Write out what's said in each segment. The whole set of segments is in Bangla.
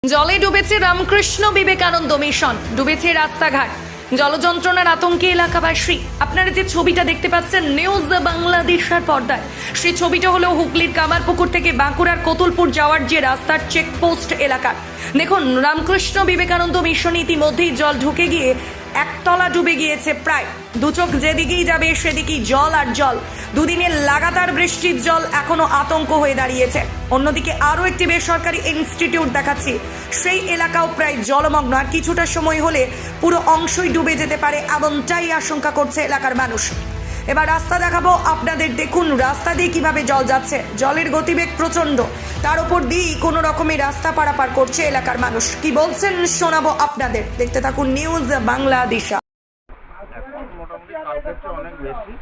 জলে ডুবেছে রামকৃষ্ণ বিবেকানন্দ মিশন, ডুবেছে রাস্তাঘাট, জলযন্ত্রণার আতঙ্কে এলাকাবাসী। আপনারা যে ছবিটা দেখতে পাচ্ছেন নিউজ বাংলাদেশের পর্দায়, সেই ছবিটা হলো হুগলির কামারপুকুর থেকে বাঁকুড়ার কতুলপুর যাওয়ার যে রাস্তার চেকপোস্ট এলাকা। দেখুন, রামকৃষ্ণ বিবেকানন্দ মিশন ইতিমধ্যেই জল ঢুকে গিয়ে একতলা ডুবে গিয়েছে। প্রায় দু চোখ যেদিকেই যাবে সেদিকেই জল আর জল। দুদিনের লাগাতার বৃষ্টির জল এখনো আতঙ্ক হয়ে দাঁড়িয়েছে। অন্যদিকে আরও একটি বেসরকারি ইনস্টিটিউট দেখাচ্ছি, সেই এলাকাও প্রায় জলমগ্ন, আর কিছুটা সময় হলে পুরো অংশই ডুবে যেতে পারে, এমনটাই আশঙ্কা করছে এলাকার মানুষ। এবার রাস্তা দেখাবো আপনাদের, দেখুন রাস্তা দিয়ে কিভাবে জল যাচ্ছে। জলের গতিবেগ প্রচণ্ড, তার উপর দিয়েই কোনো রকমের রাস্তা পারাপার করছে এলাকার মানুষ। কি বলছেন শোনাবো আপনাদের, দেখতে থাকুন নিউজ বাংলাদেশ। এখন মোটামুটি কালকের চেয়ে অনেক বেশি।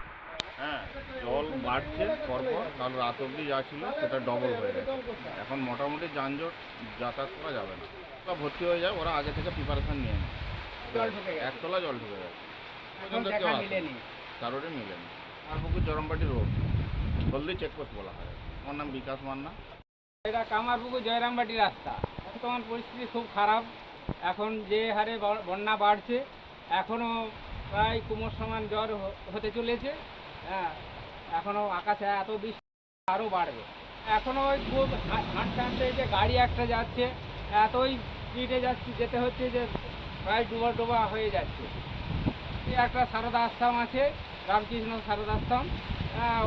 জল বাড়ছে পরপর, কাল রাত অবধি যা ছিল সেটা ডবল হয়ে গেছে। এখন মোটামুটি যানজট যাতায়াত করা যাবে না, ওরা ভর্তি হয়ে যায়, ওরা আগে থেকে প্রিপারেশন নিয়ে নেয়। একতলা জল ঢুকে গেছে, পর্যন্ত কেউ আসেনি, কারোরই মিলেনি। কামারপুকুর জয়রামবাটি রোড, হলদি চেকপোস্ট বলা হয়। আমার নাম বিকাশ মান্না। এটা কামারপুকুর জয়রামবাটি রাস্তা। বর্তমান পরিস্থিতি খুব খারাপ। এখন যে হারে বন্যা বাড়ছে, এখনও প্রায় কুমোর সমান জ্বর হতে চলেছে। এখনও আকাশে এত বৃষ্টি আরও বাড়বে। এখনও ওই খুব হাঁটতে হাঁটতে যে গাড়ি একটা যাচ্ছে, এতই স্পিডে যেতে হচ্ছে যে প্রায় ডোবা হয়ে যাচ্ছে। একটা সারদা আশ্রম আছে, রামকৃষ্ণ সারদা আশ্রম,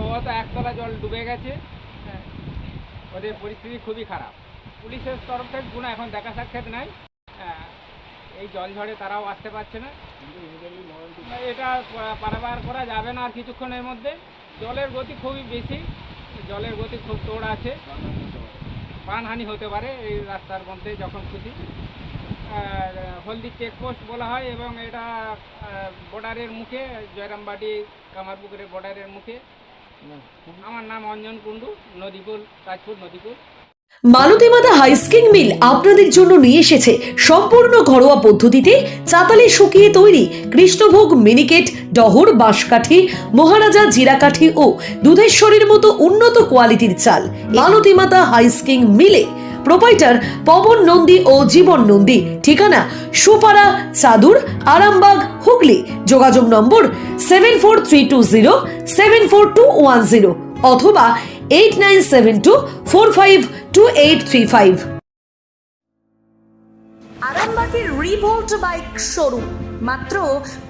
ও তো একতলা জল ডুবে গেছে। ওদের পরিস্থিতি খুবই খারাপ। পুলিশের তরফ থেকে কোনো এখন দেখা সাক্ষাৎ নাই। এই জল ঝড়ে তারাও আসতে পারছে না। এটা পারাপার করা যাবে না আর কিছুক্ষণের মধ্যে। জলের গতি খুবই বেশি, জলের গতি খুব তোড় আছে, প্রাণহানি হতে পারে এই রাস্তার মধ্যে যখন খুশি। হলদি চেকপোস্ট বলা হয় এবং এটা বর্ডারের মুখে, জয়রামবাটি কামারপুকুরের বর্ডারের মুখে। আমার নাম অঞ্জন কুণ্ডু, নদীকুল, তাজপুর নদীকুল। মালতী মাতা হাইস্কিং মিল আপনাদের জন্য নিয়ে এসেছে সম্পূর্ণ ঘরোয়া পদ্ধতিতে চাতালে শুকিয়ে তৈরি কৃষ্ণভোগ মিনিকেট, ডহর, বাঁশকাঠি, মহারাজা জিরাকাঠি ও দুধেশ্বরীর মতো উন্নত কোয়ালিটির চাল। মালতী মাতা হাইস্কিং মিলে প্রোপাইটার পবন নন্দী ও জীবন নন্দী। ঠিকানা সুপারা, চাদুর, আরামবাগ, হুগলি। যোগাযোগ নম্বর 7432074210 অথবা 8972452835। আরামবাগের রিভোল্ট বাইক শোরুম, মাত্র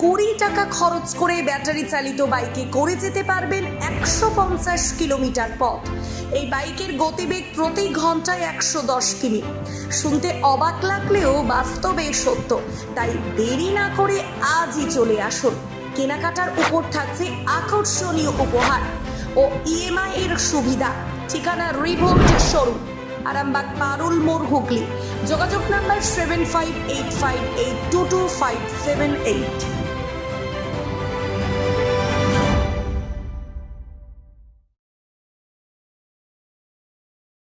20 টাকা খরচ করে ব্যাটারি চালিত বাইকে করে যেতে পারবেন 150 কিলোমিটার পথ। এই বাইকের গতিবেগ প্রতি ঘন্টায় 110 কিমি। শুনতে অবাক লাগলেও বাস্তবে সত্য, তাই দেরি না করে আজই চলে আসুন। কেনাকাটার উপর থাকছে আকর্ষণীয় উপহার ও ইএমআই এর সুবিধা। ঠিকানা রিভোল্ট শোরুম, আরামবাগ, পারুল মোড়, হুগলি। যোগাযোগ নাম্বার 7585822578।